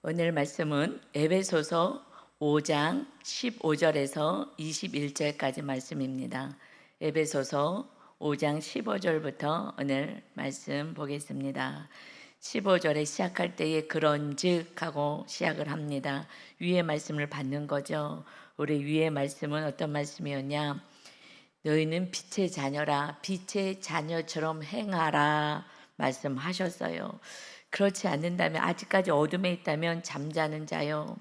오늘 말씀은 에베소서 5장 15절에서 21절까지 말씀입니다. 에베소서 5장 15절부터 오늘 말씀 보겠습니다. 15절에 시작할 때에 그런즉 하고 시작을 합니다. 위의 말씀을 받는 거죠. 우리 위의 말씀은 어떤 말씀이었냐? 너희는 빛의 자녀라, 빛의 자녀처럼 행하라 말씀하셨어요. 그렇지 않는다면, 아직까지 어둠에 있다면 잠자는 자여,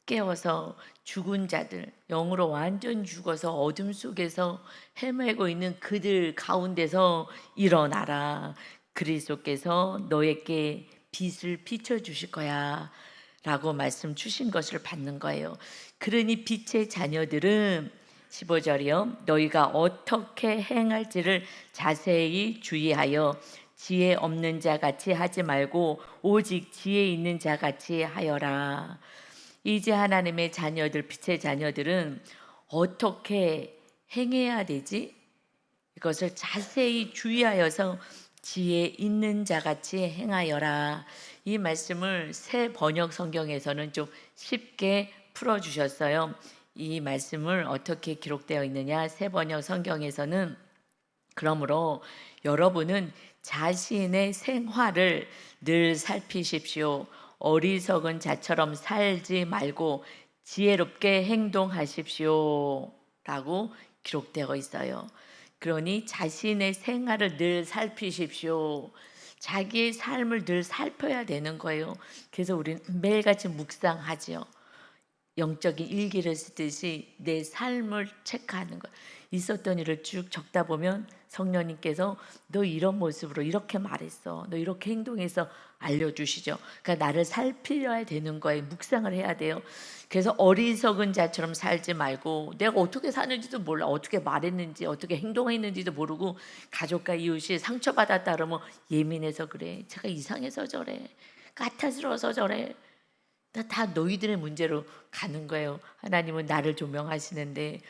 깨어서 죽은 자들, 영으로 완전 죽어서 어둠 속에서 헤매고 있는 그들 가운데서 일어나라. 그리스도께서 너에게 빛을 비춰주실 거야 라고 말씀 주신 것을 받는 거예요. 그러니 빛의 자녀들은 15절이요, 너희가 어떻게 행할지를 자세히 주의하여 지혜 없는 자 같이 하지 말고 오직 지혜 있는 자 같이 하여라. 이제 하나님의 자녀들, 빛의 자녀들은 어떻게 행해야 되지? 이것을 자세히 주의하여서 지혜 있는 자 같이 행하여라. 이 말씀을 새 번역 성경에서는 좀 쉽게 풀어주셨어요. 이 말씀을 어떻게 기록되어 있느냐? 새 번역 성경에서는, 그러므로 여러분은 자신의 생활을 늘 살피십시오. 어리석은 자처럼 살지 말고 지혜롭게 행동하십시오 라고 기록되어 있어요. 그러니 자신의 생활을 늘 살피십시오. 자기의 삶을 늘 살펴야 되는 거예요. 그래서 우리는 매일같이 묵상하지요. 영적인 일기를 쓰듯이 내 삶을 체크하는 것. 있었던 일을 쭉 적다 보면 성령님께서 너 이런 모습으로 이렇게 말했어, 너 이렇게 행동해서 알려주시죠. 그러니까 나를 살피려야 되는 거예요. 묵상을 해야 돼요. 그래서 어리석은 자처럼 살지 말고, 내가 어떻게 사는지도 몰라, 어떻게 말했는지 어떻게 행동했는지도 모르고 가족과 이웃이 상처받았다 그러면 예민해서 그래, 제가 이상해서 저래, 까탈스러워서 저래, 다 너희들의 문제로 가는 거예요. 하나님은 나를 조명하시는데.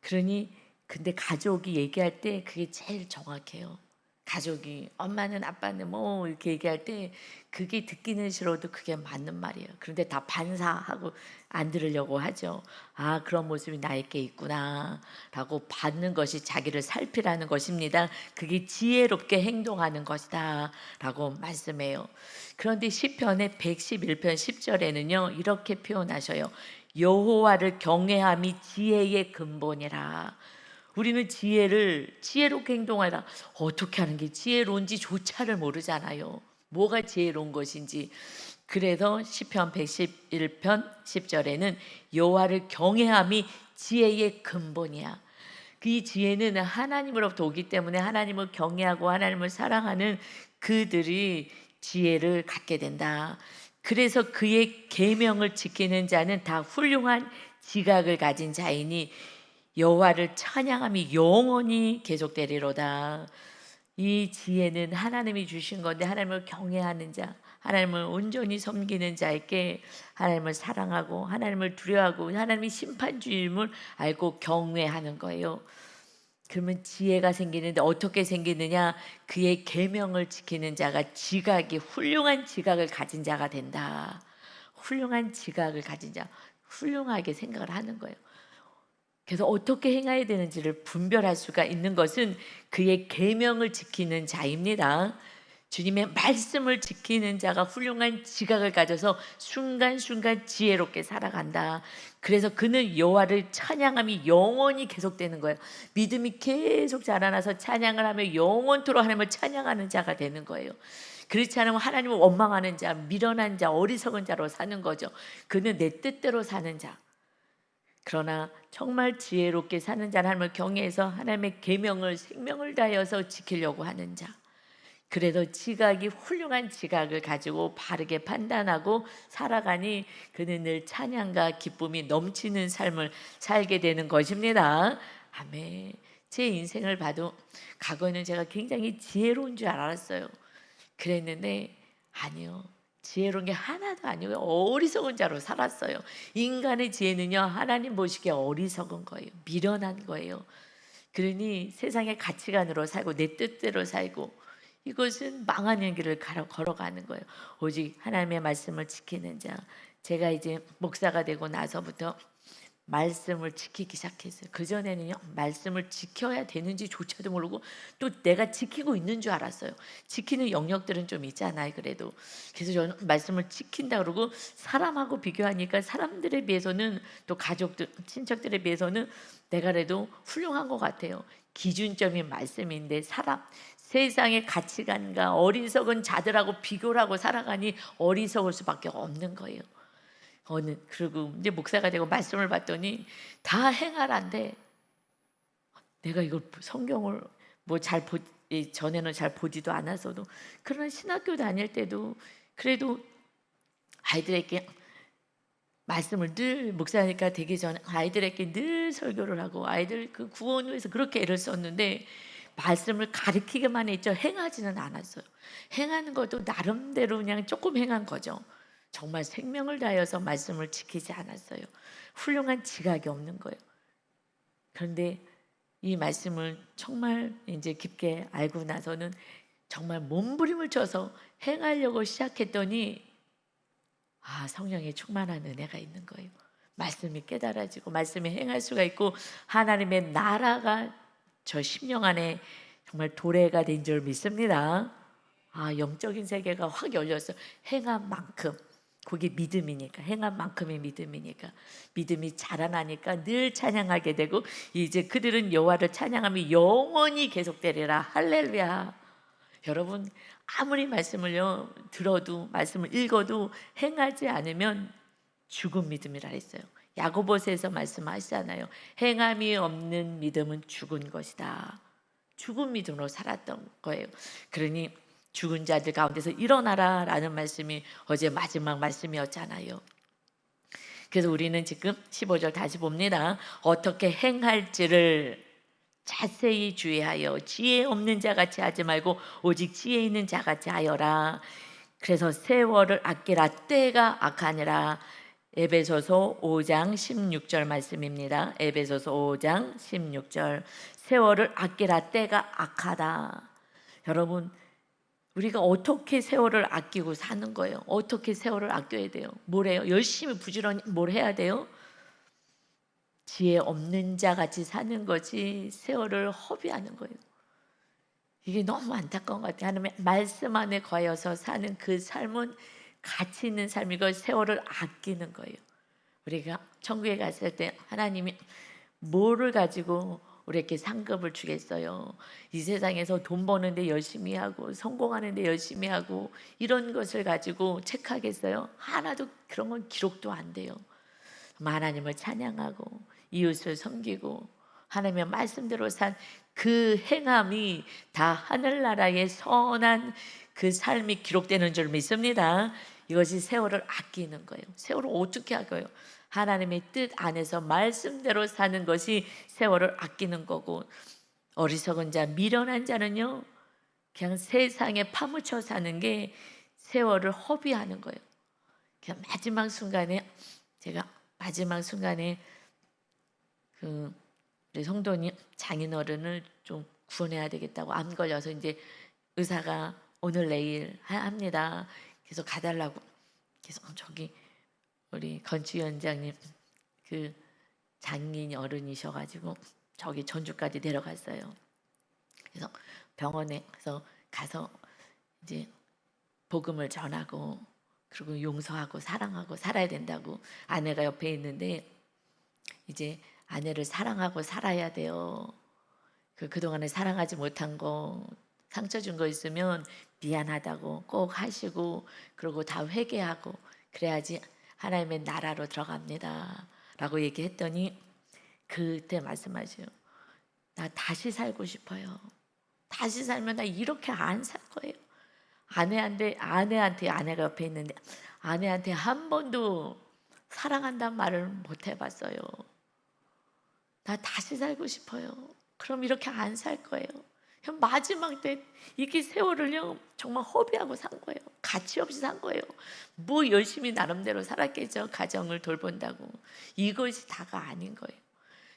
그러니 근데 가족이 얘기할 때 그게 제일 정확해요. 가족이, 엄마는 아빠는 뭐 이렇게 얘기할 때 그게 듣기는 싫어도 그게 맞는 말이에요. 그런데 다 반사하고 안 들으려고 하죠. 아, 그런 모습이 나에게 있구나 라고 받는 것이 자기를 살피라는 것입니다. 그게 지혜롭게 행동하는 것이다 라고 말씀해요. 그런데 시편의 111편 10절에는요 이렇게 표현하셔요. 여호와를 경외함이 지혜의 근본이라. 우리는 지혜롭게 행동하라. 어떻게 하는 게 지혜로운지 조차를 모르잖아요. 뭐가 지혜로운 것인지. 그래서 시편 111편 10절에는 여호와를 경외함이 지혜의 근본이야. 그 지혜는 하나님으로부터 오기 때문에 하나님을 경외하고 하나님을 사랑하는 그들이 지혜를 갖게 된다. 그래서 그의 계명을 지키는 자는 다 훌륭한 지각을 가진 자이니 여호와를 찬양함이 영원히 계속되리로다. 이 지혜는 하나님이 주신 건데, 하나님을 경외하는 자, 하나님을 온전히 섬기는 자에게 하나님을 사랑하고 하나님을 두려워하고 하나님이 심판주임을 알고 경외하는 거예요. 그러면 지혜가 생기는데 어떻게 생기느냐? 그의 계명을 지키는 자가 지각이, 훌륭한 지각을 가진 자가 된다. 훌륭한 지각을 가진 자, 훌륭하게 생각을 하는 거예요. 그래서 어떻게 행해야 되는지를 분별할 수가 있는 것은 그의 계명을 지키는 자입니다. 주님의 말씀을 지키는 자가 훌륭한 지각을 가져서 순간순간 지혜롭게 살아간다. 그래서 그는 여호와를 찬양함이 영원히 계속되는 거예요. 믿음이 계속 자라나서 찬양을 하며 영원토록 하나님을 찬양하는 자가 되는 거예요. 그렇지 않으면 하나님을 원망하는 자, 미련한 자, 어리석은 자로 사는 거죠. 그는 내 뜻대로 사는 자. 그러나 정말 지혜롭게 사는 자는 하나님을 경외해서 하나님의 계명을 생명을 다하여서 지키려고 하는 자. 그래도 지각이, 훌륭한 지각을 가지고 바르게 판단하고 살아가니 그는 늘 찬양과 기쁨이 넘치는 삶을 살게 되는 것입니다. 아멘. 제 인생을 봐도 과거에는 제가 굉장히 지혜로운 줄 알았어요. 그랬는데 아니요, 지혜로운 게 하나도 아니고 어리석은 자로 살았어요. 인간의 지혜는요, 하나님 보시기에 어리석은 거예요. 미련한 거예요. 그러니 세상의 가치관으로 살고 내 뜻대로 살고 이것은 망하는 길을 걸어가는 거예요. 오직 하나님의 말씀을 지키는 자. 제가 이제 목사가 되고 나서부터 말씀을 지키기 시작했어요. 그전에는요, 말씀을 지켜야 되는지조차도 모르고 또 내가 지키고 있는 줄 알았어요. 지키는 영역들은 좀 있잖아요, 그래도. 그래서 저는 말씀을 지킨다 그러고 사람하고 비교하니까 사람들에 비해서는, 또 가족들, 친척들에 비해서는 내가 그래도 훌륭한 것 같아요. 기준점이 말씀인데 세상의 가치관과 어리석은 자들하고 비교를 하고 살아가니 어리석을 수밖에 없는 거예요. 그리고 이제 목사가 되고 말씀을 봤더니 다 행하란데, 내가 이걸 성경을 전에는 잘 보지도 않았어도, 그러나 신학교 다닐 때도 그래도 아이들에게 말씀을 늘, 목사니까 되기 전에 아이들에게 늘 설교를 하고 아이들 그 구원을 위해서 그렇게 애를 썼는데, 말씀을 가르치기만 했죠. 행하지는 않았어요. 행하는 것도 나름대로 그냥 조금 행한 거죠. 정말 생명을 다해서 말씀을 지키지 않았어요. 훌륭한 지각이 없는 거예요. 그런데 이 말씀을 정말 이제 깊게 알고 나서는 정말 몸부림을 쳐서 행하려고 시작했더니, 성령의 충만한 은혜가 있는 거예요. 말씀이 깨달아지고 말씀이 행할 수가 있고, 하나님의 나라가 저 심령 안에 정말 도래가 된 줄 믿습니다. 영적인 세계가 확 열렸어요. 행한 만큼. 그게 믿음이니까, 행한 만큼의 믿음이니까, 믿음이 자라나니까 늘 찬양하게 되고, 이제 그들은 여호와를 찬양하며 영원히 계속되리라. 할렐루야. 여러분, 아무리 말씀을요 들어도, 말씀을 읽어도 행하지 않으면 죽은 믿음이라 했어요. 야고보서에서 말씀하시잖아요. 행함이 없는 믿음은 죽은 것이다. 죽은 믿음으로 살았던 거예요. 그러니 죽은 자들 가운데서 일어나라 라는 말씀이 어제 마지막 말씀이었잖아요. 그래서 우리는 지금 15절 다시 봅니다. 어떻게 행할지를 자세히 주의하여 지혜 없는 자같이 하지 말고 오직 지혜 있는 자같이 하여라. 그래서 세월을 아끼라. 때가 악하니라. 에베소서 5장 16절 말씀입니다. 에베소서 5장 16절. 세월을 아끼라. 때가 악하다. 여러분, 우리가 어떻게 세월을 아끼고 사는 거예요? 어떻게 세월을 아껴야 돼요? 뭘 해요? 열심히 부지런히 뭘 해야 돼요? 지혜 없는 자 같이 사는 거지 세월을 허비하는 거예요. 이게 너무 안타까운 것 같아요. 하나님의 말씀 안에 거여서 사는 그 삶은 가치 있는 삶이고 세월을 아끼는 거예요. 우리가 천국에 갔을 때 하나님이 뭐를 가지고 우리에게 상급을 주겠어요? 이 세상에서 돈 버는데 열심히 하고 성공하는데 열심히 하고 이런 것을 가지고 체크하겠어요? 하나도 그런 건 기록도 안 돼요. 하나님을 찬양하고 이웃을 섬기고 하나님의 말씀대로 산 그 행함이 다 하늘나라의 선한 그 삶이 기록되는 줄 믿습니다. 이것이 세월을 아끼는 거예요. 세월을 어떻게 아껴요? 하나님의 뜻 안에서 말씀대로 사는 것이 세월을 아끼는 거고, 어리석은 자, 미련한 자는요 그냥 세상에 파묻혀 사는 게 세월을 허비하는 거예요. 그냥 마지막 순간에 우리 성도님 장인어른을 좀 구원해야 되겠다고 암 걸려서 이제 의사가 오늘 내일 합니다. 그래서 가달라고. 그래서 저기 우리 건축위원장님 그 장인 어른이셔가지고 저기 전주까지 데려갔어요. 그래서 병원에 가서 이제 복음을 전하고, 그리고 용서하고 사랑하고 살아야 된다고. 아내가 옆에 있는데 이제 아내를 사랑하고 살아야 돼요. 그동안에 사랑하지 못한 거, 상처 준 거 있으면 미안하다고 꼭 하시고, 그리고 다 회개하고 그래야지 하나님의 나라로 들어갑니다 라고 얘기했더니 그때 말씀하셔요. 나 다시 살고 싶어요. 다시 살면 나 이렇게 안 살 거예요. 아내가 옆에 있는데 아내한테 한 번도 사랑한다는 말을 못 해봤어요. 나 다시 살고 싶어요. 그럼 이렇게 안 살 거예요. 마지막 때 이게 세월을요 정말 허비하고 산 거예요. 가치 없이 산 거예요. 뭐 열심히 나름대로 살았겠죠. 가정을 돌본다고. 이것이 다가 아닌 거예요.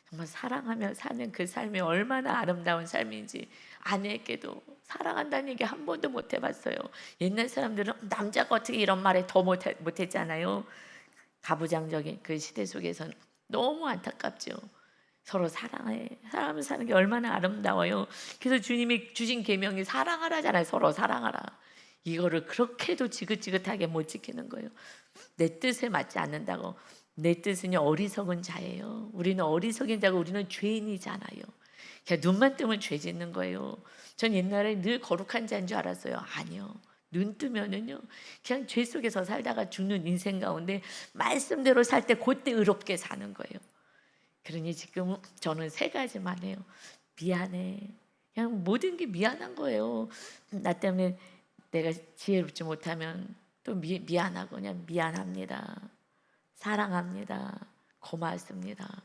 정말 사랑하며 사는 그 삶이 얼마나 아름다운 삶인지 아내에게도 사랑한다는 얘기 한 번도 못 해봤어요. 옛날 사람들은 남자가 어떻게 이런 말에 더 못했잖아요. 가부장적인 그 시대 속에서는 너무 안타깝죠. 서로 사랑하며 사는 게 얼마나 아름다워요. 그래서 주님이 주신 계명이 사랑하라잖아요. 서로 사랑하라. 이거를 그렇게도 지긋지긋하게 못 지키는 거예요. 내 뜻에 맞지 않는다고. 내 뜻은 어리석은 자예요. 우리는 어리석은 자고 우리는 죄인이잖아요. 그냥 눈만 뜨면 죄 짓는 거예요. 전 옛날에 늘 거룩한 자인 줄 알았어요. 아니요. 눈 뜨면은요 그냥 죄 속에서 살다가 죽는 인생 가운데 말씀대로 살 때 그때 의롭게 사는 거예요. 그러니 지금 저는 세 가지만 해요. 미안해. 그냥 모든 게 미안한 거예요. 나 때문에 내가 지혜롭지 못하면 또 미안하고 그냥 미안합니다. 사랑합니다. 고맙습니다.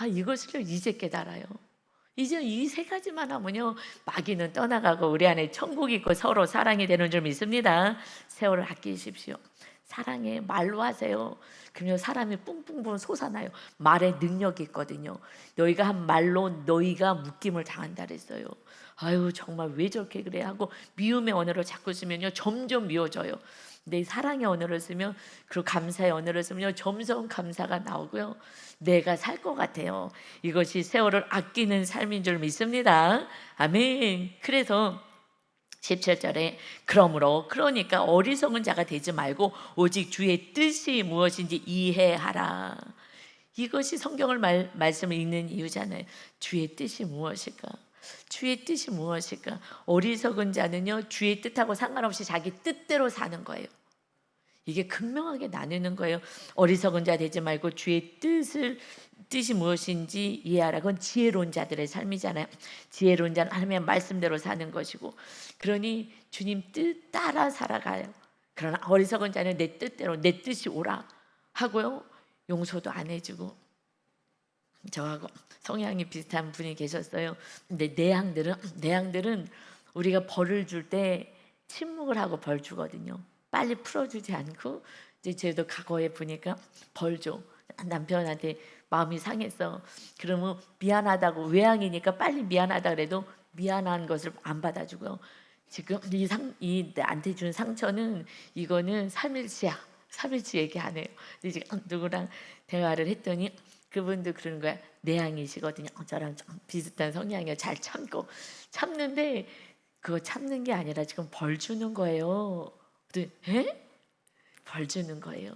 이것을 이제 깨달아요. 이제 이 세 가지만 하면요 마귀는 떠나가고 우리 안에 천국이 있고 서로 사랑이 되는 줄 믿습니다. 세월을 아끼십시오. 사랑해 말로 하세요. 그러면 사람이 뿡뿡뿡 솟아나요. 말에 능력이 있거든요. 너희가 한 말로 너희가 묶임을 당한다 그랬어요. 아유 정말 왜 저렇게 그래 하고 미움의 언어를 자꾸 쓰면요 점점 미워져요. 내 사랑의 언어를 쓰면 그리고 감사의 언어를 쓰면 점점 감사가 나오고요. 내가 살 것 같아요. 이것이 세월을 아끼는 삶인 줄 믿습니다. 아멘. 그래서 17절에 그러니까 어리석은 자가 되지 말고 오직 주의 뜻이 무엇인지 이해하라. 이것이 성경을 말씀을 읽는 이유잖아요. 주의 뜻이 무엇일까? 주의 뜻이 무엇일까? 어리석은 자는요 주의 뜻하고 상관없이 자기 뜻대로 사는 거예요. 이게 극명하게 나누는 거예요. 어리석은 자 되지 말고 주의 뜻이 무엇인지 이해하라. 그건 지혜로운 자들의 삶이잖아요. 지혜로운 자는 하나님의 말씀대로 사는 것이고, 그러니 주님 뜻 따라 살아가요. 그러나 어리석은 자는 내 뜻대로 내 뜻이 오라 하고요 용서도 안 해주고. 저하고 성향이 비슷한 분이 계셨어요. 근데 내향들은 우리가 벌을 줄 때 침묵을 하고 벌 주거든요. 빨리 풀어주지 않고. 이제 저도 과거에 보니까 벌 줘. 남편한테 마음이 상했어. 그러면 미안하다고, 외향이니까 빨리 미안하다 그래도 미안한 것을 안 받아주고요. 지금 이 나한테 준 상처는 이거는 3일치야. 3일치 얘기 안 해요. 이제 누구랑 대화를 했더니 그분도 그러는 거야. 내향이시거든요. 저랑 좀 비슷한 성향이에요. 잘 참는데 그거 참는 게 아니라 지금 벌 주는 거예요. 에? 벌 주는 거예요.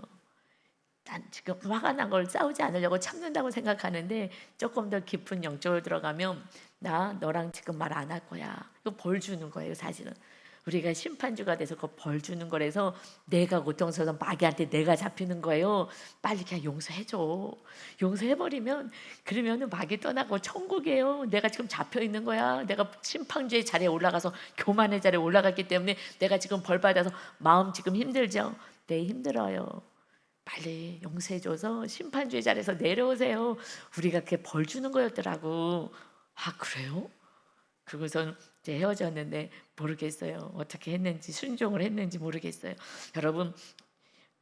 난 지금 화가 난 걸 싸우지 않으려고 참는다고 생각하는데 조금 더 깊은 영적으로 들어가면 나 너랑 지금 말 안 할 거야. 이거 벌 주는 거예요. 사실은 우리가 심판주가 돼서 그 벌 주는 거라서 내가 고통스러워서 마귀한테 내가 잡히는 거예요. 빨리 그냥 용서해줘. 용서해버리면 그러면 마귀 떠나고 천국이에요. 내가 지금 잡혀 있는 거야. 내가 심판주의 자리에 올라가서 교만의 자리에 올라갔기 때문에 내가 지금 벌 받아서 마음 지금 힘들죠. 네, 힘들어요. 빨리 용서해줘서 심판주의 자리에서 내려오세요. 우리가 그렇게 벌 주는 거였더라고. 그래요? 그것은 이제 헤어졌는데 모르겠어요. 어떻게 했는지, 순종을 했는지 모르겠어요. 여러분,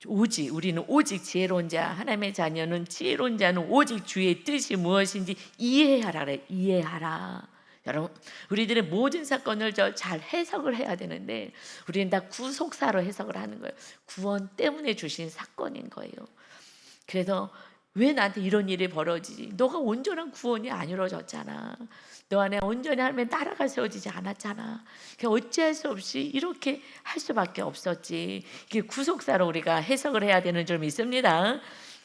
우리는 오직 지혜로운 자, 하나님의 자녀는 지혜로운 자는 오직 주의 뜻이 무엇인지 이해하라 그래. 이해하라. 여러분, 우리들의 모든 사건을 잘 해석을 해야 되는데 우리는 다 구속사로 해석을 하는 거예요. 구원 때문에 주신 사건인 거예요. 그래서 왜 나한테 이런 일이 벌어지지? 너가 온전한 구원이 안 이루어졌잖아. 너 안에 온전히 하나님의 나라가 세워지지 않았잖아. 그냥 어찌할 수 없이 이렇게 할 수밖에 없었지. 이게 구속사로 우리가 해석을 해야 되는 줄 믿습니다.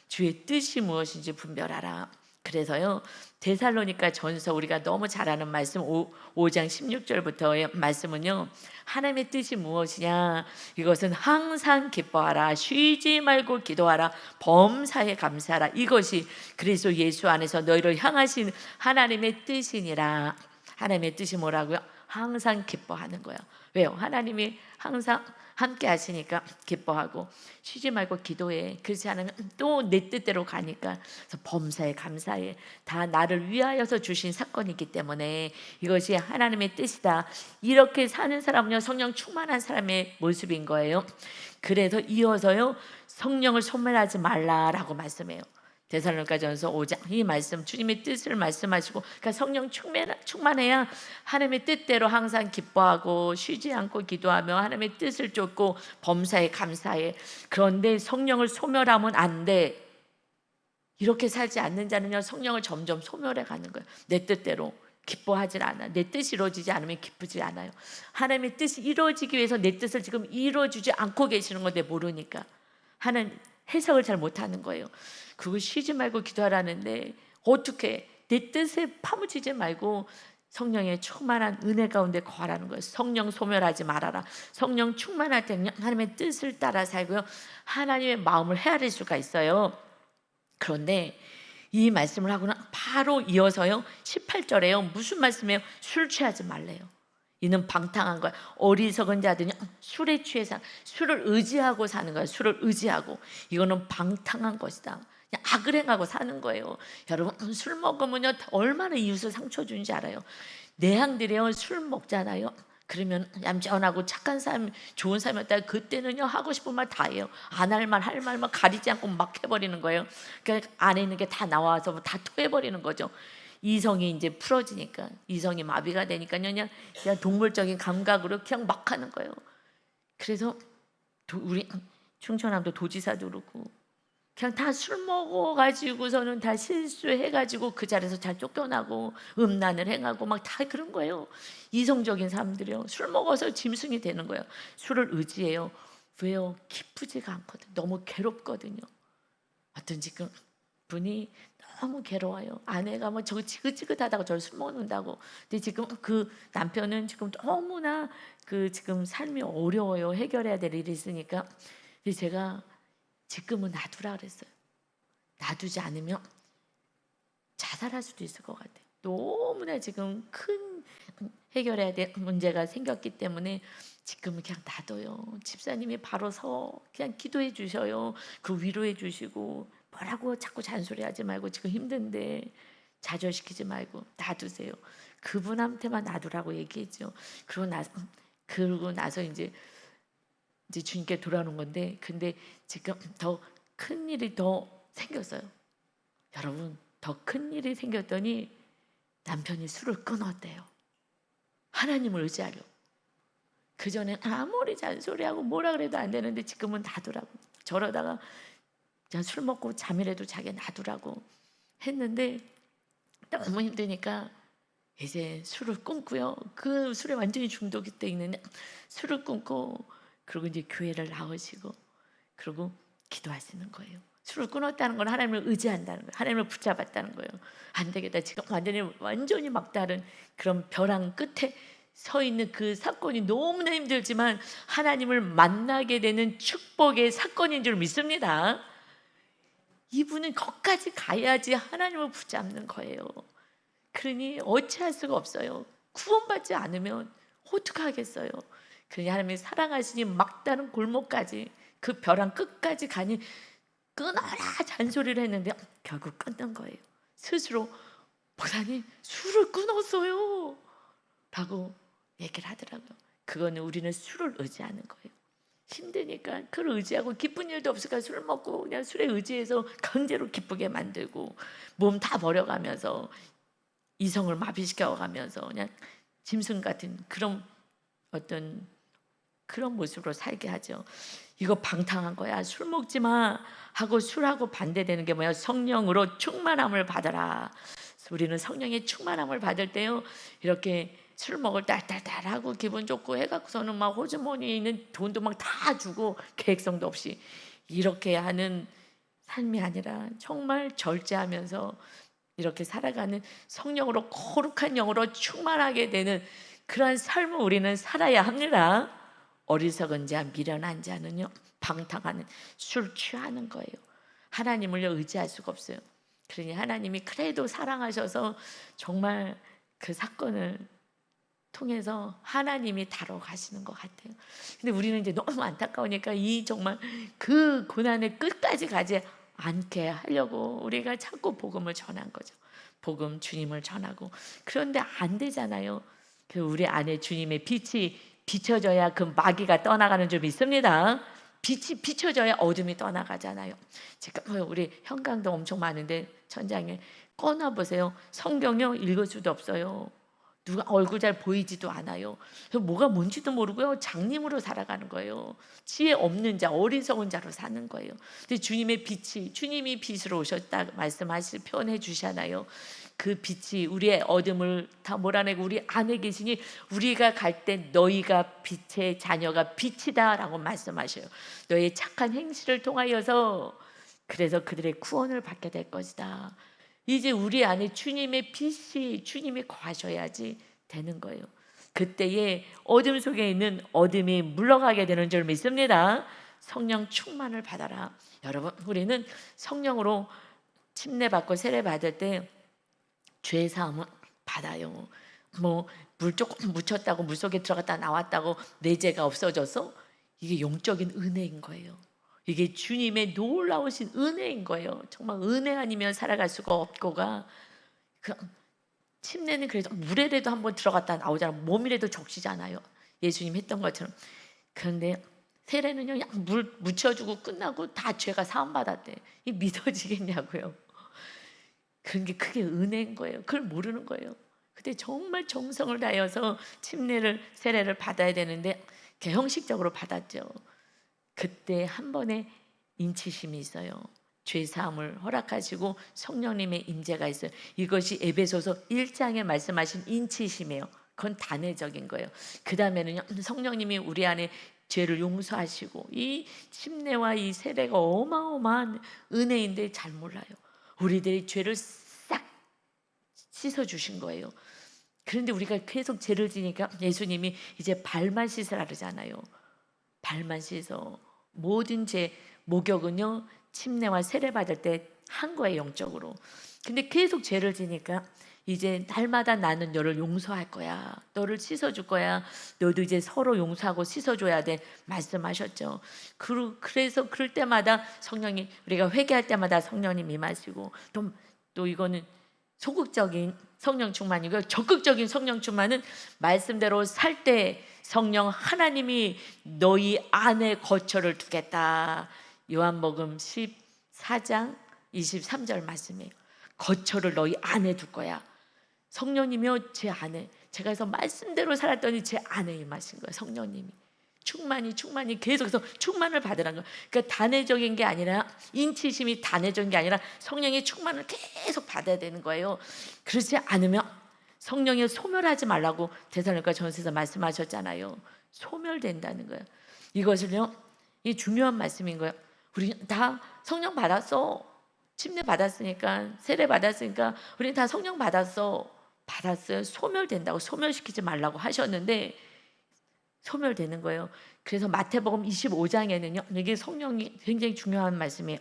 주의 뜻이 무엇인지 분별하라. 그래서요 데살로니가 전서 우리가 너무 잘 아는 말씀 5장 16절부터의 말씀은요 하나님의 뜻이 무엇이냐, 이것은 항상 기뻐하라, 쉬지 말고 기도하라, 범사에 감사하라. 이것이 그리스도 예수 안에서 너희를 향하신 하나님의 뜻이니라. 하나님의 뜻이 뭐라고요? 항상 기뻐하는 거예요. 왜요? 하나님이 항상 함께 하시니까 기뻐하고, 쉬지 말고 기도해. 그렇지 않으면 또 내 뜻대로 가니까. 그래서 범사에 감사해. 다 나를 위하여서 주신 사건이기 때문에 이것이 하나님의 뜻이다. 이렇게 사는 사람은요 성령 충만한 사람의 모습인 거예요. 그래서 이어서요 성령을 소멸하지 말라라고 말씀해요. 데살로니가전서 5장 이 말씀 주님의 뜻을 말씀하시고, 그러니까 성령 충만해야 하나님의 뜻대로 항상 기뻐하고 쉬지 않고 기도하며 하나님의 뜻을 쫓고 범사에 감사해. 그런데 성령을 소멸하면 안 돼. 이렇게 살지 않는 자는요, 성령을 점점 소멸해 가는 거예요. 내 뜻대로 기뻐하지 않아. 내 뜻이 이루어지지 않으면 기쁘지 않아요. 하나님의 뜻이 이루어지기 위해서 내 뜻을 지금 이루어주지 않고 계시는 건데 모르니까 하나님 해석을 잘 못하는 거예요. 그거 쉬지 말고 기도하라는데 어떻게 내 뜻에 파묻히지 말고 성령의 충만한 은혜 가운데 거하라는 거예요. 성령 소멸하지 말아라. 성령 충만할 때는 하나님의 뜻을 따라 살고요, 하나님의 마음을 헤아릴 수가 있어요. 그런데 이 말씀을 하고는 바로 이어서요 18절에요 무슨 말씀이에요? 술 취하지 말래요. 이는 방탕한 거야. 어리석은 자들이 술에 취해서 술을 의지하고 사는 거예요. 술을 의지하고. 이거는 방탕한 것이다. 그냥 악을 행하고 사는 거예요. 여러분, 술 먹으면요 얼마나 이웃을 상처 주는지 알아요? 내향들이요 술 먹잖아요. 그러면 얌전하고 착한 사람, 좋은 사람이었다. 그때는요 하고 싶은 말 다 해요. 안 할 말, 할 말만 가리지 않고 막 해버리는 거예요. 그러니까 안에 있는 게 다 나와서 다 토해버리는 거죠. 이성이 이제 풀어지니까, 이성이 마비가 되니까요, 그냥 동물적인 감각으로 그냥 막 하는 거예요. 그래서 우리 충청남도 도지사도 그렇고 그냥 다 술 먹어가지고서는 다 실수해가지고 그 자리에서 잘 쫓겨나고 음란을 행하고 막 다 그런 거예요. 이성적인 사람들이요 술 먹어서 짐승이 되는 거예요. 술을 의지해요. 왜요? 기쁘지가 않거든. 너무 괴롭거든요. 어떤 지금 분이 너무 괴로워요. 아내가 뭐 저거 지긋지긋하다고 저를 술 먹는다고. 근데 지금 그 남편은 지금 너무나 그 지금 삶이 어려워요. 해결해야 될 일이 있으니까. 근데 제가 지금은 놔두라 그랬어요. 놔두지 않으면 자살할 수도 있을 것 같아요. 너무나 지금 큰 해결해야 될 문제가 생겼기 때문에 지금은 그냥 놔둬요. 집사님이 바로 그냥 기도해 주셔요. 그 위로해 주시고, 뭐라고 자꾸 잔소리하지 말고 지금 힘든데 좌절시키지 말고 놔두세요. 그분한테만 놔두라고 얘기했죠. 그러고 나서 이제 주님께 돌아오는 건데, 근데 지금 더 큰 일이 더 생겼어요. 여러분, 더 큰 일이 생겼더니 남편이 술을 끊었대요. 하나님을 의지하려. 그전엔 아무리 잔소리하고 뭐라 그래도 안 되는데 지금은 놔두라고. 저러다가 그냥 술 먹고 잠이라도 자게 놔두라고 했는데 너무 힘드니까 이제 술을 끊고요. 그 술에 완전히 중독이 돼 있는 술을 끊고, 그리고 이제 교회를 나오시고, 그리고 기도하시는 거예요. 술을 끊었다는 건 하나님을 의지한다는 거예요. 하나님을 붙잡았다는 거예요. 안 되겠다. 지금 완전히 막다른 그런 벼랑 끝에 서 있는 그 사건이 너무나 힘들지만 하나님을 만나게 되는 축복의 사건인 줄 믿습니다. 이분은 거기까지 가야지 하나님을 붙잡는 거예요. 그러니 어찌할 수가 없어요. 구원받지 않으면 어떡하겠어요. 그러니 하나님이 사랑하시니 막다른 골목까지, 그 벼랑 끝까지 가니 끊어라 잔소리를 했는데 결국 끊는 거예요. 스스로 목사님 술을 끊었어요 라고 얘기를 하더라고요. 그거는 우리는 술을 의지하는 거예요. 힘드니까 그걸 의지하고, 기쁜 일도 없으니까 술 먹고 그냥 술에 의지해서 강제로 기쁘게 만들고, 몸 다 버려가면서 이성을 마비시켜가면서 그냥 짐승 같은 그런 어떤 그런 모습으로 살게 하죠. 이거 방탕한 거야. 술 먹지 마 하고 술하고 반대되는 게 뭐야? 성령으로 충만함을 받아라. 우리는 성령의 충만함을 받을 때요, 이렇게 술 먹을 딸딸딸하고 기분 좋고 해갖고서는 막 호주머니에 있는 돈도 막 다 주고 계획성도 없이 이렇게 하는 삶이 아니라 정말 절제하면서 이렇게 살아가는 성령으로 거룩한 영으로 충만하게 되는 그러한 삶을 우리는 살아야 합니다. 어리석은 자, 미련한 자는요 방탕하는, 술 취하는 거예요. 하나님을 의지할 수가 없어요. 그러니 하나님이 그래도 사랑하셔서 정말 그 사건을 통해서 하나님이 다뤄가시는 것 같아요. 근데 우리는 이제 너무 안타까우니까 이 정말 그 고난의 끝까지 가지 않게 하려고 우리가 자꾸 복음을 전한 거죠. 복음, 주님을 전하고. 그런데 안 되잖아요. 우리 안에 주님의 빛이 비춰져야 그 마귀가 떠나가는 줄 믿습니다. 빛이 비춰져야 어둠이 떠나가잖아요. 지금 우리 형광등 엄청 많은데 천장에 꺼놔 보세요. 성경요 읽을 수도 없어요. 누가 얼굴 잘 보이지도 않아요. 그래서 뭐가 뭔지도 모르고요. 장님으로 살아가는 거예요. 지혜 없는 자, 어리석은 자로 사는 거예요. 근데 주님의 빛이, 주님이 빛으로 오셨다 말씀하실 표현해 주시잖아요. 그 빛이 우리의 어둠을 다 몰아내고 우리 안에 계시니 우리가 갈 때 너희가 빛의 자녀가 빛이다라고 말씀하셔요. 너희의 착한 행실을 통하여서 그래서 그들의 구원을 받게 될 것이다. 이제 우리 안에 주님의 빛이 주님이 거하셔야지 되는 거예요. 그때에 어둠 속에 있는 어둠이 물러가게 되는 줄 믿습니다. 성령 충만을 받아라. 여러분, 우리는 성령으로 침례받고 세례받을 때 죄 사함을 받아요. 뭐 물 조금 묻혔다고 물속에 들어갔다 나왔다고 내 죄가 없어져서 이게 영적인 은혜인 거예요. 이게 주님의 놀라우신 은혜인 거예요. 정말 은혜 아니면 살아갈 수가 없고가 그 침례는 그래도 물에라도 한번 들어갔다 나오잖아요. 몸이라도 적시잖아요. 예수님 했던 것처럼. 그런데 세례는요, 그냥 물 묻혀주고 끝나고 다 죄가 사함받았대. 이 믿어지겠냐고요. 그게 은혜인 거예요. 그걸 모르는 거예요. 근데 정말 정성을 다해서 침례를 세례를 받아야 되는데 형식적으로 받았죠. 그때 한 번의 인치심이 있어요. 죄 사함을 허락하시고 성령님의 임재가 있어요. 이것이 에베소서 1장에 말씀하신 인치심이에요. 그건 단회적인 거예요. 그 다음에는 성령님이 우리 안에 죄를 용서하시고 이 침례와 이 세례가 어마어마한 은혜인데 잘 몰라요. 우리들의 죄를 싹 씻어주신 거예요. 그런데 우리가 계속 죄를 지니까 예수님이 이제 발만 씻으라 그러잖아요. 발만 씻어. 모든 죄 목욕은요 침례와 세례 받을 때 한 거예요, 영적으로. 근데 계속 죄를 지니까 이제 날마다 나는 너를 용서할 거야, 너를 씻어줄 거야, 너도 이제 서로 용서하고 씻어줘야 돼 말씀하셨죠. 그래서 그럴 때마다 성령이, 우리가 회개할 때마다 성령님 임하시고, 또 이거는 소극적인 성령 충만이고요. 적극적인 성령 충만은 말씀대로 살 때 성령 하나님이 너희 안에 거처를 두겠다. 요한복음 14장 23절 말씀이에요. 거처를 너희 안에 둘 거야. 성령님이요 제 안에, 제가 해서 말씀대로 살았더니 제 안에 임하신 거예요. 성령님이 충만히 계속해서 충만을 받으라는 거예요. 그러니까 단회적인 게 아니라, 인치심이 단회적인 게 아니라 성령의 충만을 계속 받아야 되는 거예요. 그렇지 않으면 성령이 소멸하지 말라고 데살로니가 전서에서 말씀하셨잖아요. 소멸된다는 거예요. 이것을요, 이 중요한 말씀인 거예요. 우리 다 성령 받았어. 침례 받았으니까, 세례 받았으니까 우리 다 성령 받았어요. 소멸된다고, 소멸시키지 말라고 하셨는데 소멸되는 거예요. 그래서 마태복음 25장에는요, 이게 성령이 굉장히 중요한 말씀이에요.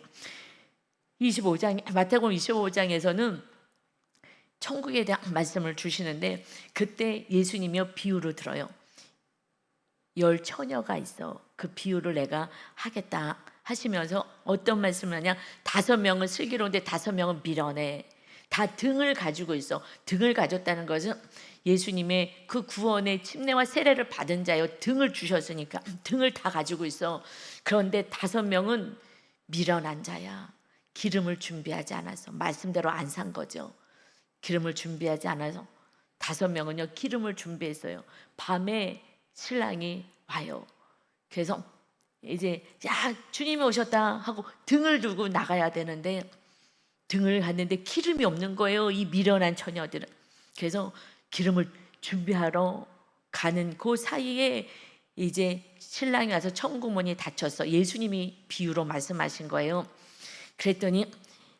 마태복음 25장에서는 천국에 대한 말씀을 주시는데, 그때 예수님이요 비유로 들어요. 10 처녀가 있어. 그 비유를 내가 하겠다 하시면서 어떤 말씀을 하냐, 5명은 슬기로운데 5명은 미련해. 다 등을 가지고 있어. 등을 가졌다는 것은 예수님의 그 구원의 침례와 세례를 받은 자요, 등을 주셨으니까 등을 다 가지고 있어. 그런데 5명은 미련한 자야. 기름을 준비하지 않아서, 말씀대로 안 산 거죠. 기름을 준비하지 않아서 5명은요 기름을 준비했어요. 밤에 신랑이 와요. 그래서 이제 야 주님이 오셨다 하고 등을 들고 나가야 되는데, 등을 갔는데 기름이 없는 거예요, 이 미련한 처녀들은. 그래서 기름을 준비하러 가는 그 사이에 이제 신랑이 와서 천국문이 닫혔어. 예수님이 비유로 말씀하신 거예요. 그랬더니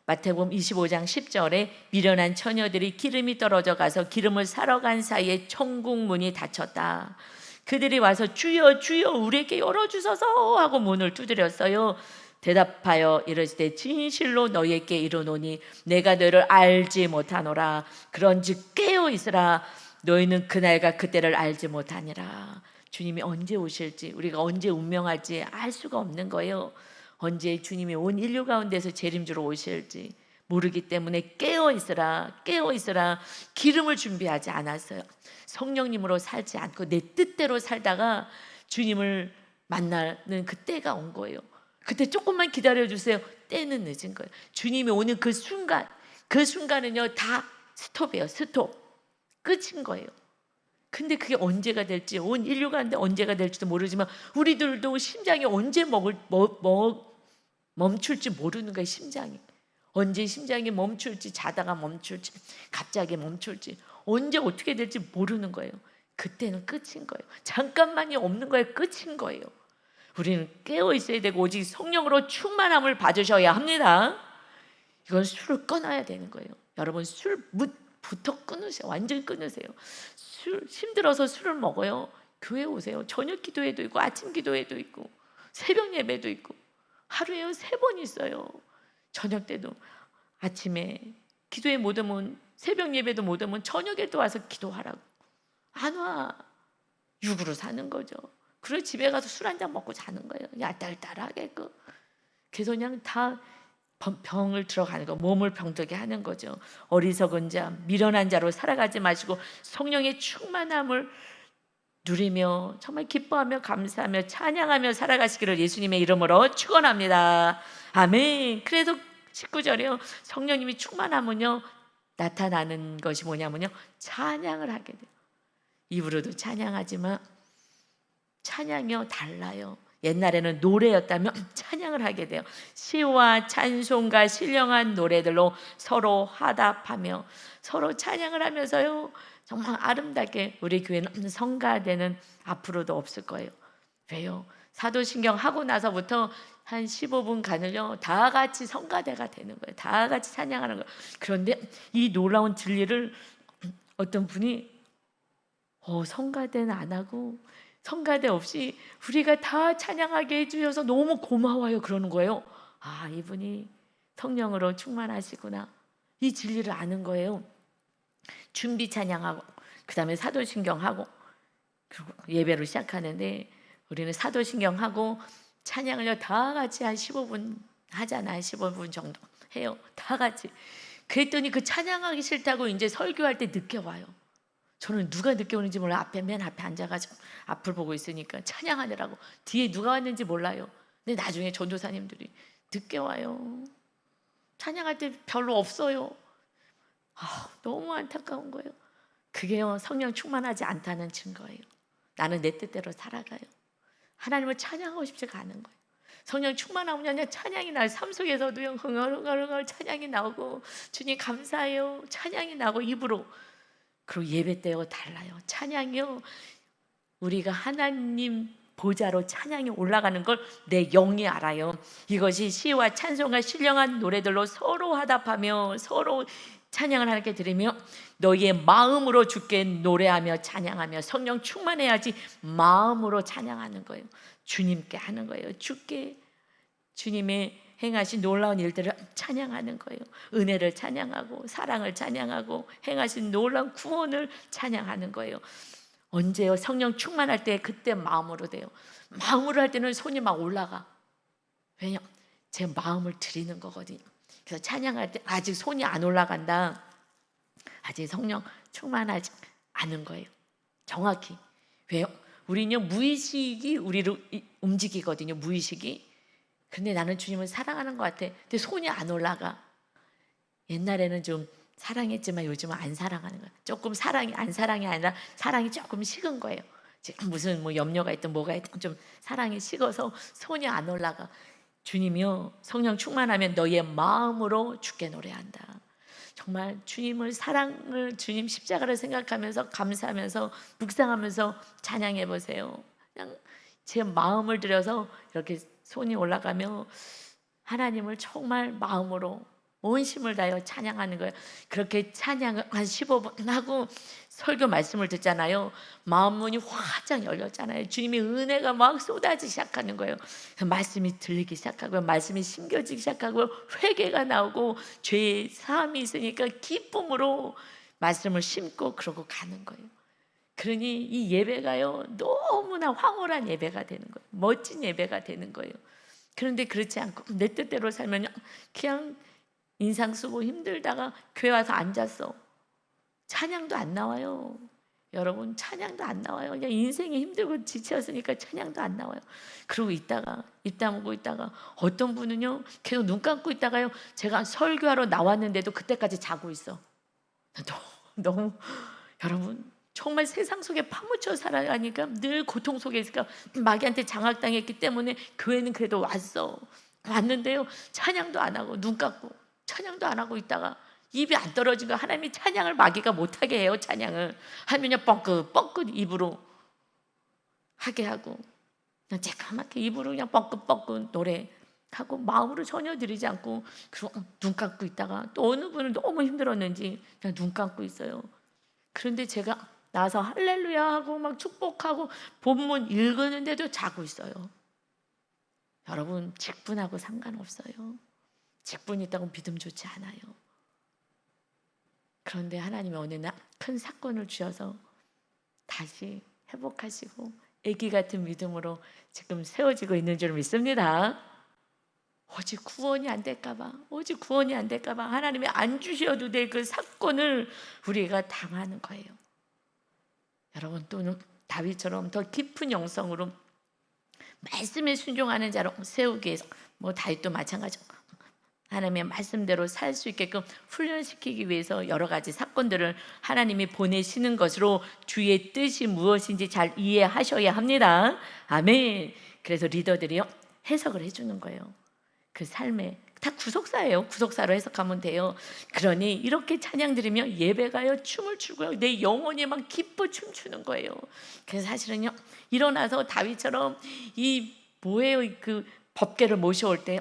마태복음 25장 10절에 미련한 처녀들이 기름이 떨어져 가서 기름을 사러 간 사이에 천국문이 닫혔다. 그들이 와서 주여 주여 우리에게 열어주소서 하고 문을 두드렸어요. 대답하여 이르시되 진실로 너희에게 이르노니 내가 너를 알지 못하노라. 그런즉 깨어 있으라. 너희는 그날과 그때를 알지 못하니라. 주님이 언제 오실지, 우리가 언제 운명할지 알 수가 없는 거예요. 언제 주님이 온 인류 가운데서 재림주로 오실지 모르기 때문에 깨어 있으라, 깨어 있으라. 기름을 준비하지 않았어요. 성령님으로 살지 않고 내 뜻대로 살다가 주님을 만나는 그 때가 온 거예요. 그때 조금만 기다려주세요. 때는 늦은 거예요. 주님이 오는 그 순간, 그 순간은요 다 스톱이에요. 스톱. 끝인 거예요. 근데 그게 언제가 될지, 온 인류가 하는데 언제가 될지도 모르지만 우리들도 심장이 언제 멈출지 모르는 거예요. 심장이 언제 심장이 멈출지, 자다가 멈출지, 갑자기 멈출지, 언제 어떻게 될지 모르는 거예요. 그때는 끝인 거예요. 잠깐만이 없는 거예요. 끝인 거예요. 우리는 깨어 있어야 되고 오직 성령으로 충만함을 받으셔야 합니다. 이건 술을 끊어야 되는 거예요. 여러분 술부터 끊으세요. 완전히 끊으세요. 술 힘들어서 술을 먹어요. 교회 오세요. 저녁 기도회도 있고 아침 기도회도 있고 새벽 예배도 있고 하루에 3번 있어요. 저녁 때도 아침에 기도회 못 오면 새벽 예배도 못 오면 저녁에도 와서 기도하라고. 안 와. 육으로 사는 거죠. 그리고 집에 가서 술 한 잔 먹고 자는 거예요. 야딸딸하게 그래서 그냥 다 병을 들어가는 거, 몸을 병들게 하는 거죠. 어리석은 자, 미련한 자로 살아가지 마시고 성령의 충만함을 누리며 정말 기뻐하며 감사하며 찬양하며 살아가시기를 예수님의 이름으로 축원합니다. 아멘. 그래서 19절에요. 성령님이 충만하면요 나타나는 것이 뭐냐면요 찬양을 하게 돼요. 입으로도 찬양하지만 찬양이요 달라요. 옛날에는 노래였다면 찬양을 하게 돼요. 시와 찬송과 신령한 노래들로 서로 화답하며 서로 찬양을 하면서요 정말 아름답게 우리 교회는 성가대는 앞으로도 없을 거예요. 왜요? 사도신경 하고 나서부터 한 15분간을요 다 같이 성가대가 되는 거예요. 다 같이 찬양하는 거예요. 그런데 이 놀라운 진리를 어떤 분이 성가대는 안 하고 성가대 없이 우리가 다 찬양하게 해주셔서 너무 고마워요 그러는 거예요. 아, 이분이 성령으로 충만하시구나. 이 진리를 아는 거예요. 준비 찬양하고 그 다음에 사도신경하고 그리고 예배로 시작하는데 우리는 사도신경하고 찬양을 다 같이 한 15분 하잖아요. 15분 정도 해요. 다 같이. 그랬더니 그 찬양하기 싫다고 이제 설교할 때 늦게 와요. 저는 누가 늦게 오는지 몰라요. 맨 앞에 앉아가지고 앞을 보고 있으니까 찬양하느라고. 뒤에 누가 왔는지 몰라요. 근데 나중에 전도사님들이 늦게 와요. 찬양할 때 별로 없어요. 너무 안타까운 거예요. 그게요 성령 충만하지 않다는 증거예요. 나는 내 뜻대로 살아가요. 하나님을 찬양하고 싶지가 않은 거예요. 성령 충만하면 찬양이 나요. 삶 속에서도요 흥얼흥얼 찬양이 나오고 주님 감사해요 찬양이 나고 입으로. 그리고 예배 때요 달라요. 찬양이요 우리가 하나님 보좌로 찬양이 올라가는 걸 내 영이 알아요. 이것이 시와 찬송과 신령한 노래들로 서로 화답하며 서로 찬양을 하나님께 드리며 너희의 마음으로 주께 노래하며 찬양하며. 성령 충만해야지 마음으로 찬양하는 거예요. 주님께 하는 거예요. 주께 주님의 행하신 놀라운 일들을 찬양하는 거예요. 은혜를 찬양하고 사랑을 찬양하고 행하신 놀라운 구원을 찬양하는 거예요. 언제요? 성령 충만할 때 그때 마음으로 돼요. 마음으로 할 때는 손이 막 올라가. 왜냐? 제 마음을 드리는 거거든요. 그래서 찬양할 때 아직 손이 안 올라간다. 아직 성령 충만하지 않은 거예요. 정확히. 왜요? 우리는 무의식이 우리를 움직이거든요. 무의식이. 근데 나는 주님을 사랑하는 것 같아. 근데 손이 안 올라가. 옛날에는 좀 사랑했지만 요즘은 안 사랑하는 거야. 조금 안 사랑이 아니라 사랑이 조금 식은 거예요. 지금 무슨 염려가 있든 뭐가 있든 좀 사랑이 식어서 손이 안 올라가. 주님이요 성령 충만하면 너의 마음으로 주께 노래한다. 정말 주님을 사랑을 주님 십자가를 생각하면서 감사하면서 묵상하면서 찬양해 보세요. 그냥 제 마음을 들여서 이렇게 손이 올라가며 하나님을 정말 마음으로 온 힘을 다하여 찬양하는 거예요. 그렇게 찬양을 한 15분 하고 설교 말씀을 듣잖아요. 마음 문이 활짝 열렸잖아요. 주님의 은혜가 막 쏟아지기 시작하는 거예요. 말씀이 들리기 시작하고 말씀이 심겨지기 시작하고 회개가 나오고 죄의 사함이 있으니까 기쁨으로 말씀을 심고 그러고 가는 거예요. 그러니 이 예배가요 너무나 황홀한 예배가 되는 거예요. 멋진 예배가 되는 거예요. 그런데 그렇지 않고 내 뜻대로 살면 그냥 인상 쓰고 힘들다가 교회 와서 앉았어. 찬양도 안 나와요. 여러분 찬양도 안 나와요. 그냥 인생이 힘들고 지쳤으니까 찬양도 안 나와요. 그러고 있다가 입 다물고 있다가 어떤 분은요 계속 눈 감고 있다가요 제가 설교하러 나왔는데도 그때까지 자고 있어. 너무 여러분 정말 세상 속에 파묻혀 살아가니까 늘 고통 속에 있으니까 마귀한테 장악당했기 때문에 교회는 그래도 왔는데요 찬양도 안 하고 눈 감고 찬양도 안 하고 있다가 입이 안 떨어진 거 하나님이 찬양을 마귀가 못하게 해요. 찬양을 하면요 뻥긋뻥긋 입으로 하게 하고 그냥 쬐까맣게 입으로 그냥 뻥긋뻥긋 노래하고 마음으로 전혀 드리지 않고 그리고 눈 감고 있다가 또 어느 분은 너무 힘들었는지 그냥 눈 감고 있어요. 그런데 제가 나서 할렐루야 하고 막 축복하고 본문 읽었는데도 자고 있어요. 여러분 직분하고 상관없어요. 직분이 있다고 믿음 좋지 않아요. 그런데 하나님이 어느 날 큰 사건을 주셔서 다시 회복하시고 아기 같은 믿음으로 지금 세워지고 있는 줄 믿습니다. 오직 구원이 안 될까봐 하나님이 안 주셔도 될 그 사건을 우리가 당하는 거예요. 여러분 또는 다윗처럼 더 깊은 영성으로 말씀에 순종하는 자로 세우기 위해서 다윗도 마찬가지고 하나님의 말씀대로 살 수 있게끔 훈련시키기 위해서 여러 가지 사건들을 하나님이 보내시는 것으로 주의 뜻이 무엇인지 잘 이해하셔야 합니다. 아멘. 그래서 리더들이요 해석을 해주는 거예요. 그 삶에 다 구속사예요. 구속사로 해석하면 돼요. 그러니 이렇게 찬양 드리면 예배가요 춤을 추고요 내 영혼이 막 기뻐 춤추는 거예요. 그래서 사실은요 일어나서 다윗처럼 그 법궤를 모셔올 때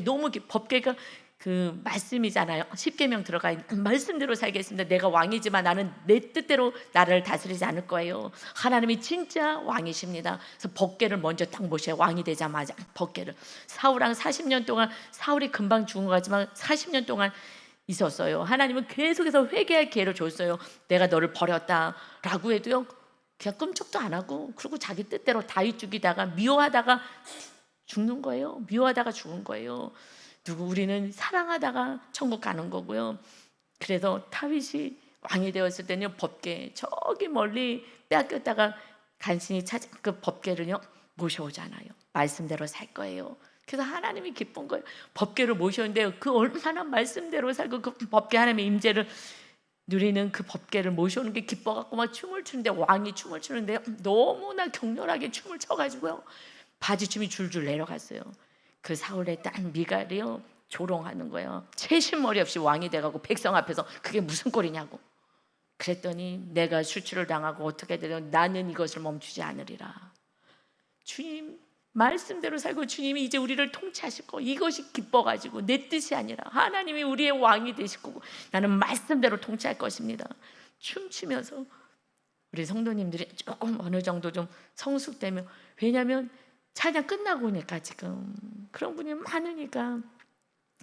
너무 법궤가 그 말씀이잖아요. 십계명 들어가 있는 말씀대로 살겠습니다. 내가 왕이지만 나는 내 뜻대로 나를 다스리지 않을 거예요. 하나님이 진짜 왕이십니다. 그래서 법궤를 먼저 딱 모셔요. 왕이 되자마자 법궤를 사울랑 40년 동안 사울이 금방 죽은 것 같지만 40년 동안 있었어요. 하나님은 계속해서 회개할 기회를 줬어요. 내가 너를 버렸다라고 해도요 그냥 끔찍도 안 하고 그리고 자기 뜻대로 다윗 죽이다가 미워하다가 죽는 거예요. 미워하다가 죽은 거예요. 우리는 사랑하다가 천국 가는 거고요. 그래서 다윗이 왕이 되었을 때는요 법궤 저기 멀리 빼앗겼다가 간신히 찾은 그 법궤를요 모셔오잖아요. 말씀대로 살 거예요. 그래서 하나님이 기쁜 거예요. 법궤를 모셨는데 그 얼마나 말씀대로 살고 그 법궤 하나님의 임재를 누리는 그 법궤를 모셔오는 게 기뻐갖고 막 춤을 추는데 왕이 춤을 추는데 너무나 격렬하게 춤을 춰가지고요 바지춤이 줄줄 내려갔어요. 그 사울의 딸 미갈이요 조롱하는 거예요. 채신머리 없이 왕이 돼가고 백성 앞에서 그게 무슨 꼴이냐고. 그랬더니 내가 수치를 당하고 어떻게 되든 나는 이것을 멈추지 않으리라. 주님 말씀대로 살고 주님이 이제 우리를 통치하실 거 이것이 기뻐가지고 내 뜻이 아니라 하나님이 우리의 왕이 되실 거고 나는 말씀대로 통치할 것입니다. 춤추면서 우리 성도님들이 조금 어느 정도 좀 성숙되면 왜냐하면 찬양 끝나고 오니까 지금 그런 분이 많으니까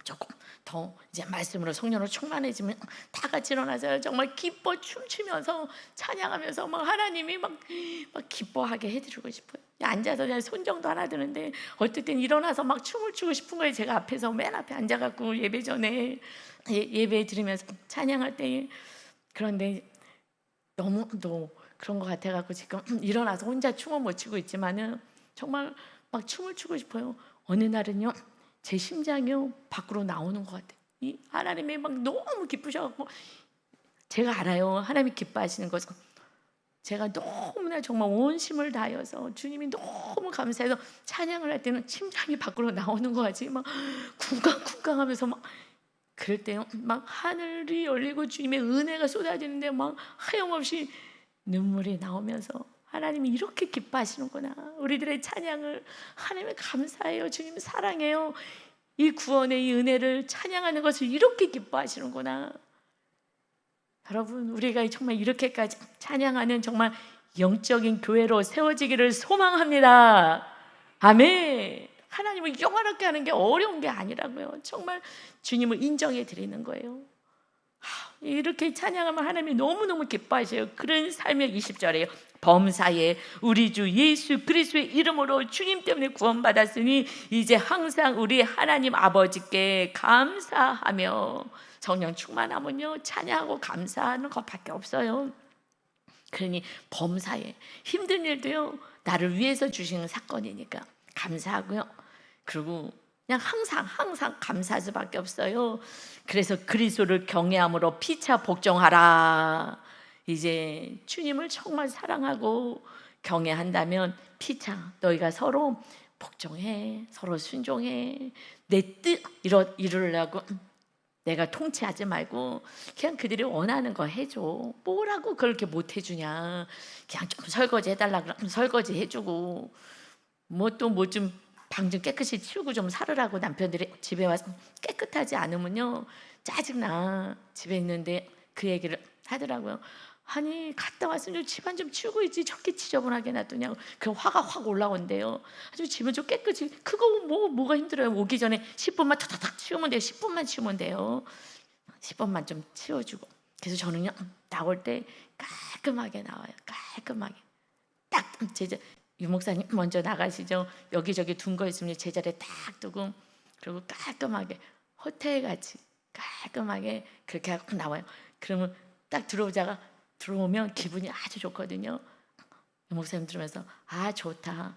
조금 더 이제 말씀으로 성령으로 충만해지면 다 같이 일어나서 정말 기뻐 춤추면서 찬양하면서 막 하나님이 막 기뻐하게 해드리고 싶어요. 앉아서 그냥 손정도 하나 드는데 어떨 땐 일어나서 막 춤을 추고 싶은 거예요. 제가 앞에서 맨 앞에 앉아갖고 예배 전에 예배 드리면서 찬양할 때 그런데 너무 그런 것 같아갖고 지금 일어나서 혼자 춤을 못 추고 있지만은 정말 막 춤을 추고 싶어요. 어느 날은요 제 심장이요 밖으로 나오는 것 같아요. 이 하나님이 막 너무 기쁘셔갖고 제가 알아요. 하나님이 기뻐하시는 것은 제가 너무나 정말 온 힘을 다해서 주님이 너무 감사해서 찬양을 할 때는 심장이 밖으로 나오는 것 같이 막 쿵쾅쿵쾅하면서 막 그럴 때요 막 하늘이 열리고 주님의 은혜가 쏟아지는데 막 하염없이 눈물이 나오면서 하나님이 이렇게 기뻐하시는구나. 우리들의 찬양을 하나님을 감사해요. 주님 사랑해요. 이 구원의 이 은혜를 찬양하는 것을 이렇게 기뻐하시는구나. 여러분 우리가 정말 이렇게까지 찬양하는 정말 영적인 교회로 세워지기를 소망합니다. 아멘. 하나님을 영원하게 하는 게 어려운 게 아니라고요. 정말 주님을 인정해 드리는 거예요. 이렇게 찬양하면 하나님이 너무너무 기뻐하셔요. 그런 삶의 20절에요. 범사에 우리 주 예수 그리스도의 이름으로 주님 때문에 구원받았으니 이제 항상 우리 하나님 아버지께 감사하며 성령 충만하면요 찬양하고 감사하는 것밖에 없어요. 그러니 범사에 힘든 일도요 나를 위해서 주시는 사건이니까 감사하고요. 그리고 그냥 항상 감사할 수밖에 없어요. 그래서 그리스도를 경외함으로 피차 복종하라. 이제 주님을 정말 사랑하고 경외한다면 피차 너희가 서로 복종해, 서로 순종해. 내 뜻 이루려고 내가 통치하지 말고 그냥 그들이 원하는 거 해줘. 뭐라고 그렇게 못 해주냐. 그냥 좀 설거지 해달라 그러면 설거지 해주고 뭐 또 뭐 좀 방 좀 깨끗이 치우고 좀 살으라고 남편들이 집에 와서 깨끗하지 않으면요 짜증나. 집에 있는데 그 얘기를 하더라고요. 아니 갔다 왔으면 집안 좀 치우고 있지 저렇게 지저분하게 놔두냐고. 그 화가 확 올라온대요. 아주 집은 좀 깨끗이 그거 뭐가 힘들어요. 오기 전에 10분만 탁탁탁 치우면 돼요. 10분만 치우면 돼요. 10분만 좀 치워주고. 그래서 저는요 나올 때 깔끔하게 나와요. 깔끔하게 딱 제자 유목사님 먼저 나가시죠. 여기저기 둔 거 있으면 제자리에 딱 두고 그리고 깔끔하게 호텔같이 깔끔하게 그렇게 하고 나와요. 그러면 딱 들어오면 기분이 아주 좋거든요. 유목사님 들으면서 아 좋다.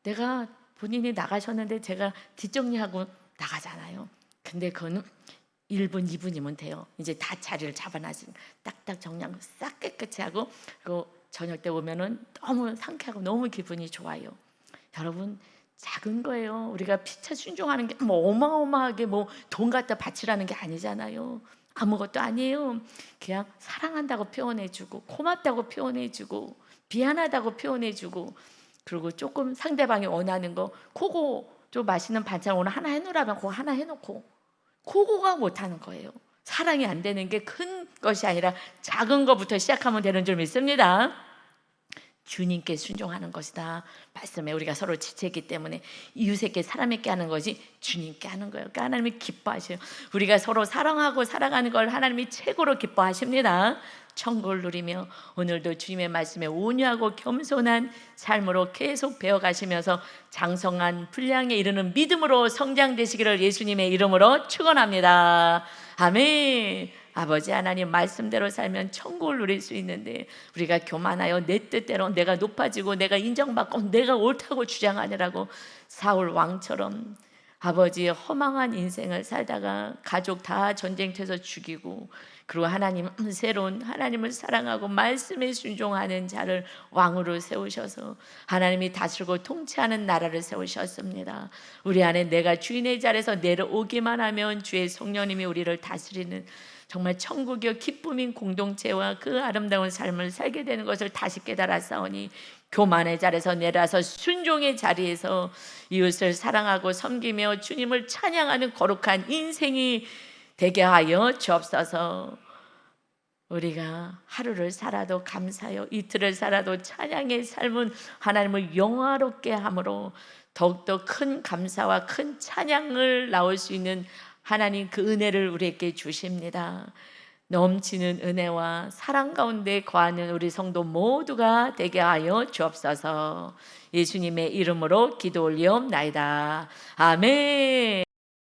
내가 본인이 나가셨는데 제가 뒷정리하고 나가잖아요. 근데 그거는 1분 2분이면 돼요. 이제 다 자리를 잡아놨으니 딱딱 정리하고 싹 깨끗이 하고 그리고 저녁 때 오면은 너무 상쾌하고 너무 기분이 좋아요. 여러분 작은 거예요. 우리가 피차 순종하는 게 뭐 어마어마하게 뭐 돈 갖다 바치라는 게 아니잖아요. 아무것도 아니에요. 그냥 사랑한다고 표현해주고 고맙다고 표현해주고 미안하다고 표현해주고 그리고 조금 상대방이 원하는 거 그거 좀 맛있는 반찬 오늘 하나 해놓으라면 그거 하나 해놓고 그거가 못하는 거예요. 사랑이 안 되는 게 큰 것이 아니라 작은 것부터 시작하면 되는 줄 믿습니다. 주님께 순종하는 것이다. 말씀에 우리가 서로 지체이기 때문에 이웃에게 사람에게 하는 것이 주님께 하는 거예요. 그러니까 하나님이 기뻐하셔요. 우리가 서로 사랑하고 살아가는 걸 하나님이 최고로 기뻐하십니다. 천국을 누리며 오늘도 주님의 말씀에 온유하고 겸손한 삶으로 계속 배워가시면서 장성한 분량에 이르는 믿음으로 성장되시기를 예수님의 이름으로 축원합니다. 아멘. 아버지 하나님 말씀대로 살면 천국을 누릴 수 있는데 우리가 교만하여 내 뜻대로 내가 높아지고 내가 인정받고 내가 옳다고 주장하느라고 사울 왕처럼 아버지의 허망한 인생을 살다가 가족 다 전쟁터에서 죽이고 그리고 하나님 새로운 하나님을 사랑하고 말씀에 순종하는 자를 왕으로 세우셔서 하나님이 다스리고 통치하는 나라를 세우셨습니다. 우리 안에 내가 주인의 자리에서 내려오기만 하면 주의 성령님이 우리를 다스리는 정말 천국의 기쁨인 공동체와 그 아름다운 삶을 살게 되는 것을 다시 깨달았사오니 교만의 자리에서 내려서 순종의 자리에서 이웃을 사랑하고 섬기며 주님을 찬양하는 거룩한 인생이 되게 하여 주옵소서. 우리가 하루를 살아도 감사하여 이틀을 살아도 찬양의 삶은 하나님을 영화롭게 함으로 더욱더 큰 감사와 큰 찬양을 나올 수 있는 하나님 그 은혜를 우리에게 주십니다. 넘치는 은혜와 사랑 가운데 거하는 우리 성도 모두가 되게 하여 주옵소서. 예수님의 이름으로 기도 올리옵나이다. 아멘.